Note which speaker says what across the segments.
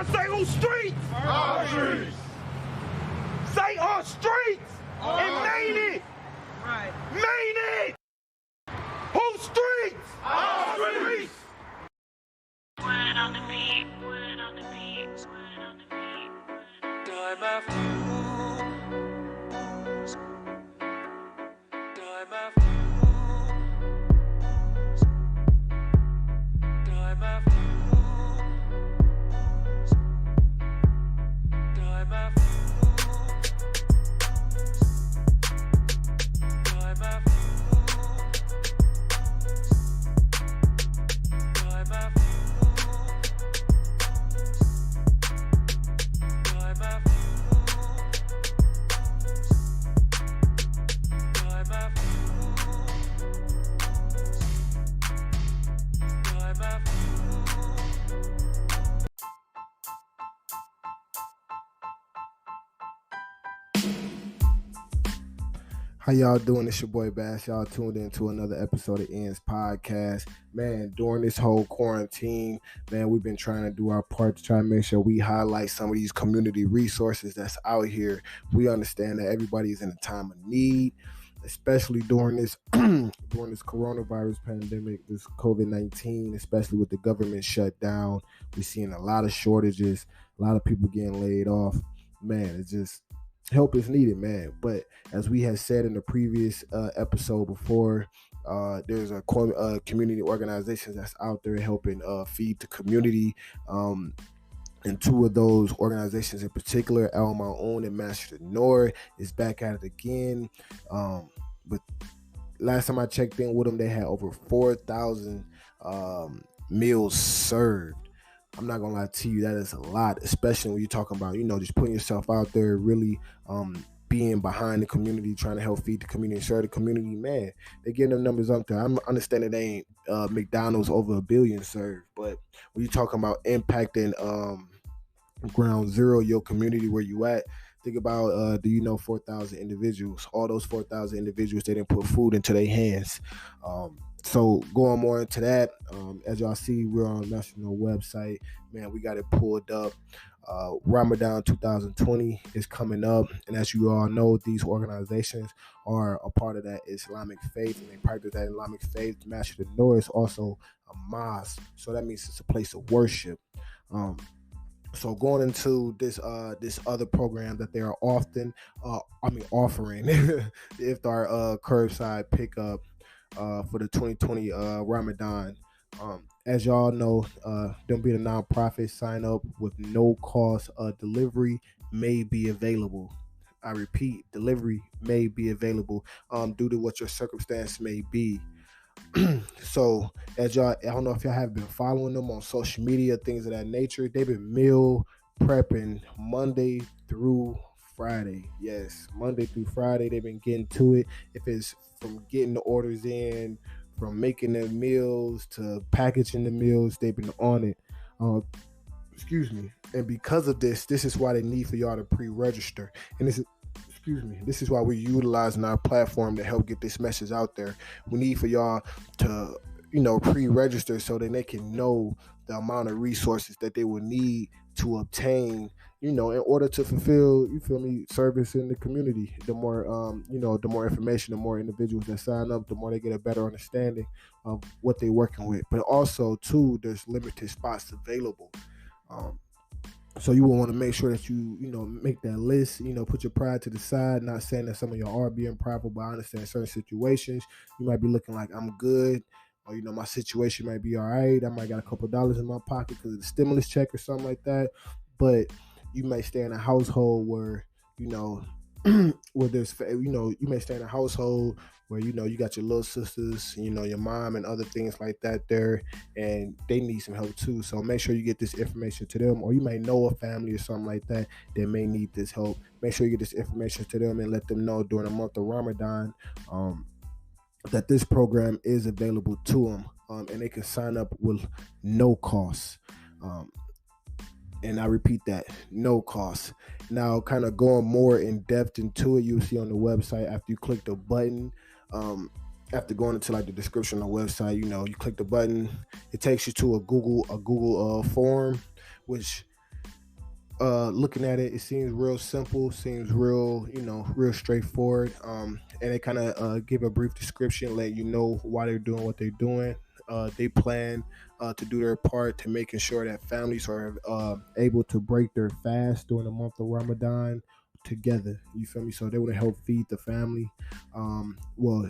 Speaker 1: Say on streets.
Speaker 2: Our streets.
Speaker 1: Say on streets. And Maine it.
Speaker 3: Right.
Speaker 1: Maine it. Whose streets?
Speaker 2: Our streets.
Speaker 4: Word on the beat, word on the beat, word on the beat.
Speaker 5: Time after time after time after time after time after time after
Speaker 6: How y'all doing? It's your boy Bazz. Y'all tuned into another episode of Ian's podcast. Man, during this whole quarantine, man, we've been trying to do our part to try and make sure we highlight some of these community resources that's out here. We understand that everybody is in a time of need, especially during this coronavirus pandemic, this COVID-19, especially with the government shut down. We're seeing a lot of shortages, a lot of people getting laid off. Man, it's just help is needed, man. But as we had said in the previous episode before, there's a community organizations that's out there helping feed the community. And two of those organizations in particular, El Maun and Master North, is back at it again. But last time I checked in with them, they had over 4,000 meals served. I'm not gonna lie to you, that is a lot, especially when you're talking about, just putting yourself out there, really being behind the community, trying to help feed the community, serve the community. Man, they're getting them numbers up there. I'm understanding they ain't McDonald's over 1 billion served, but when you're talking about impacting ground zero, your community where you at, think about 4,000 individuals. All those 4,000 individuals, they didn't put food into their hands. So going more into that, as y'all see, we're on the national website. Man, we got it pulled up. Ramadan 2020 is coming up. And as you all know, these organizations are a part of that Islamic faith, and they practice that Islamic faith. Master North is also a mosque. So that means it's a place of worship. So going into this other program that they are offering, the Iftar Curbside Pickup for the 2020 Ramadan. As y'all know, them being a nonprofit, sign up with no cost. Delivery may be available. I repeat, delivery may be available due to what your circumstance may be. So as y'all, I don't know if y'all have been following them on social media, things of that nature. They've been meal prepping Monday through Friday. Yes, Monday through Friday, they've been getting to it. If it's from getting the orders in, from making the meals to packaging the meals, they've been on it. And because of this is why they need for y'all to pre-register. And this is why we're utilizing our platform to help get this message out there. We need for y'all to, pre-register so that they can know the amount of resources that they will need to obtain, in order to fulfill, service in the community. The more, the more information, the more individuals that sign up, the more they get a better understanding of what they're working with. But also, too, there's limited spots available. So you will want to make sure that you make that list, put your pride to the side. Not saying that some of y'all are being prideful, but I understand certain situations. You might be looking like I'm good, or, my situation might be all right. I might got a couple of dollars in my pocket because of the stimulus check or something like that. But you may stay in a household where, where there's, you may stay in a household where, you got your little sisters, your mom and other things like that there, and they need some help too. So make sure you get this information to them, or you may know a family or something like that that may need this help. Make sure you get this information to them and let them know during the month of Ramadan that this program is available to them, and they can sign up with no cost. And I repeat that, no cost. Now, kind of going more in depth into it, you'll see on the website after you click the button, after going into like the description of the website, you click the button, it takes you to a Google form, which looking at it, it seems real simple, seems real, real straightforward. And they kind of give a brief description, let you know why they're doing what they're doing. They plan to do their part to making sure that families are able to break their fast during the month of Ramadan together. You feel me? So they want to help feed the family,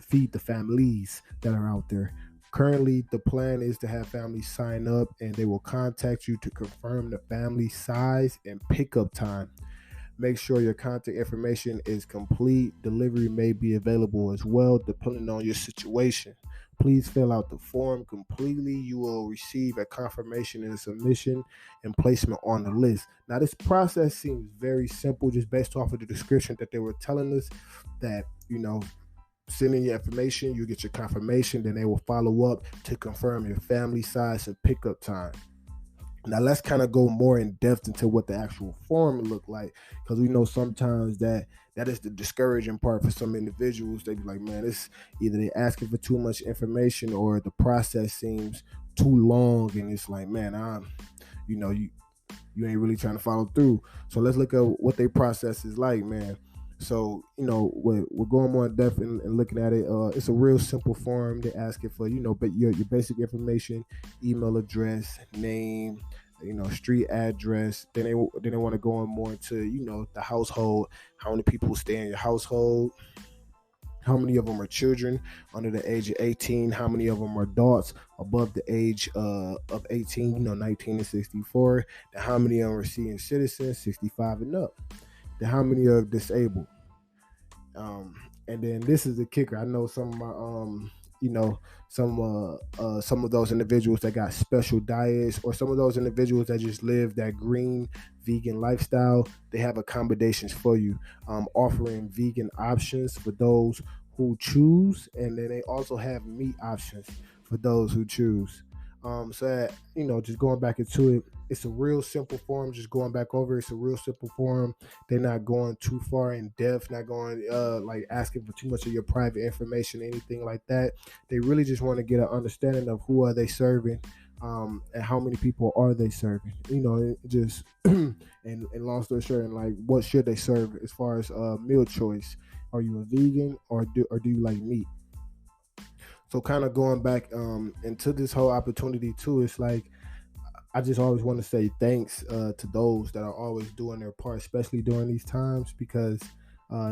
Speaker 6: feed the families that are out there. Currently, the plan is to have families sign up and they will contact you to confirm the family size and pickup time. Make sure your contact information is complete. Delivery may be available as well, depending on your situation. Please fill out the form completely. You will receive a confirmation and a submission and placement on the list. Now, this process seems very simple, just based off of the description that they were telling us that, send in your information, you get your confirmation, then they will follow up to confirm your family size and pickup time. Now let's kind of go more in depth into what the actual form look like, because we know sometimes that is the discouraging part for some individuals. They be like, man, it's either they asking for too much information or the process seems too long, and it's like, man, you ain't really trying to follow through. So let's look at what their process is like, man. So, we're going more in depth and looking at it. It's a real simple form. They're asking for, but your basic information, email address, name, street address. Then they want to go on more into, the household, how many people stay in your household, how many of them are children under the age of 18, how many of them are adults above the age of 18, 19 to 64, then how many of them are senior citizens, 65 and up. Then how many are disabled? And then this is the kicker. I know some of my, some of those individuals that got special diets, or some of those individuals that just live that green vegan lifestyle. They have accommodations for you, offering vegan options for those who choose, and then they also have meat options for those who choose. So that, just going back into it, it's a real simple form. Just going back over, it's a real simple form. They're not going too far in depth, not going like asking for too much of your private information, anything like that. They really just want to get an understanding of who are they serving, and how many people are they serving. Just and long story short, and like what should they serve as far as meal choice. Are you a vegan or do you like meat? So kind of going back into this whole opportunity too, it's like, I just always want to say thanks to those that are always doing their part, especially during these times, because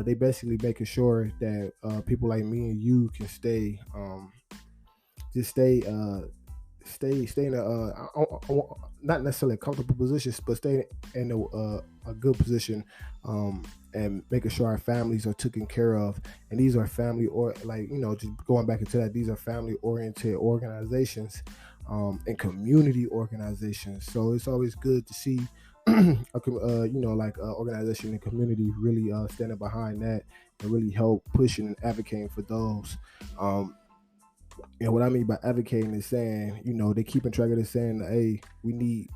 Speaker 6: they basically making sure that people like me and you can stay in a not necessarily a comfortable position, but stay in a good position, and making sure our families are taken care of. And these are family, or just going back into that, these are family oriented organizations, and community organizations. So it's always good to see an organization and community really standing behind that and really help pushing and advocating for those. And what I mean by advocating is saying, they keeping track of this, saying, hey, we need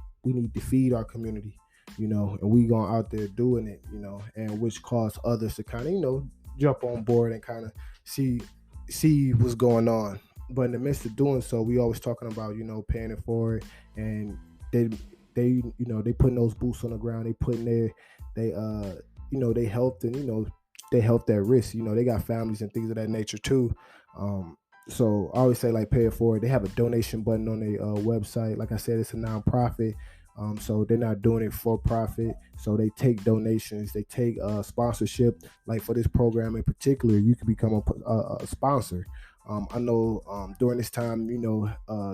Speaker 6: to feed our community, and we going out there doing it, and which cause others to kind of, jump on board and kind of see what's going on. But in the midst of doing so, we always talking about, paying it forward, and they putting those boots on the ground, they putting they health and, they health at risk. They got families and things of that nature too. So I always say, like, pay it forward. They have a donation button on their website. Like I said, it's a nonprofit. So they're not doing it for profit. So they take donations, they take sponsorship. Like for this program in particular, you can become a sponsor. I know during this time,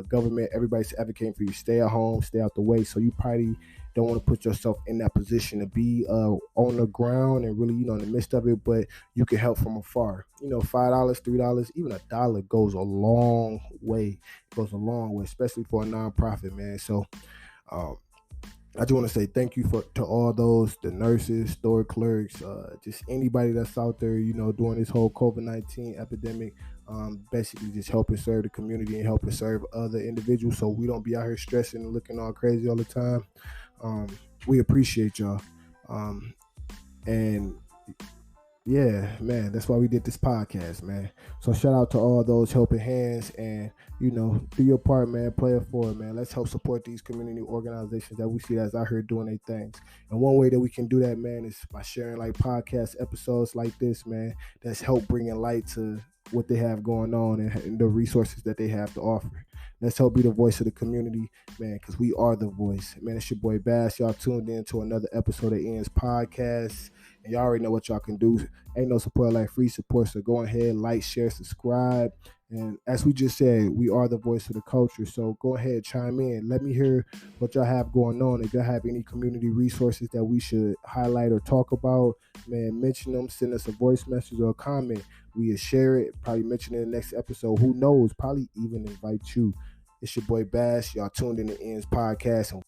Speaker 6: government, everybody's advocating for you. Stay at home, stay out the way. So you probably don't want to put yourself in that position to be on the ground and really, in the midst of it, but you can help from afar. $5, $3, even $1 goes a long way. It goes a long way, especially for a nonprofit, man. So I just want to say thank you to all those, the nurses, store clerks, just anybody that's out there, during this whole COVID-19 epidemic, basically just helping serve the community and helping serve other individuals, so we don't be out here stressing and looking all crazy all the time. We appreciate y'all. And Yeah, man, that's why we did this podcast, man. So shout out to all those helping hands, and do your part, man. Play it forward, man. Let's help support these community organizations that we see that's out here doing their things. And one way that we can do that, man, is by sharing like podcast episodes like this, man. That's help bringing light to what they have going on and the resources that they have to offer. Let's help be the voice of the community, man, because we are the voice. Man, it's your boy Bazz. Y'all tuned in to another episode of Ian's podcast. And y'all already know what y'all can do. Ain't no support like free support. So go ahead, like, share, subscribe. And as we just said, we are the voice of the culture. So go ahead, chime in. Let me hear what y'all have going on. If y'all have any community resources that we should highlight or talk about, man, mention them. Send us a voice message or a comment. We'll share it, probably mention it in the next episode. Who knows? Probably even invite you. It's your boy Bash. Y'all tuned in to Ian's podcast. And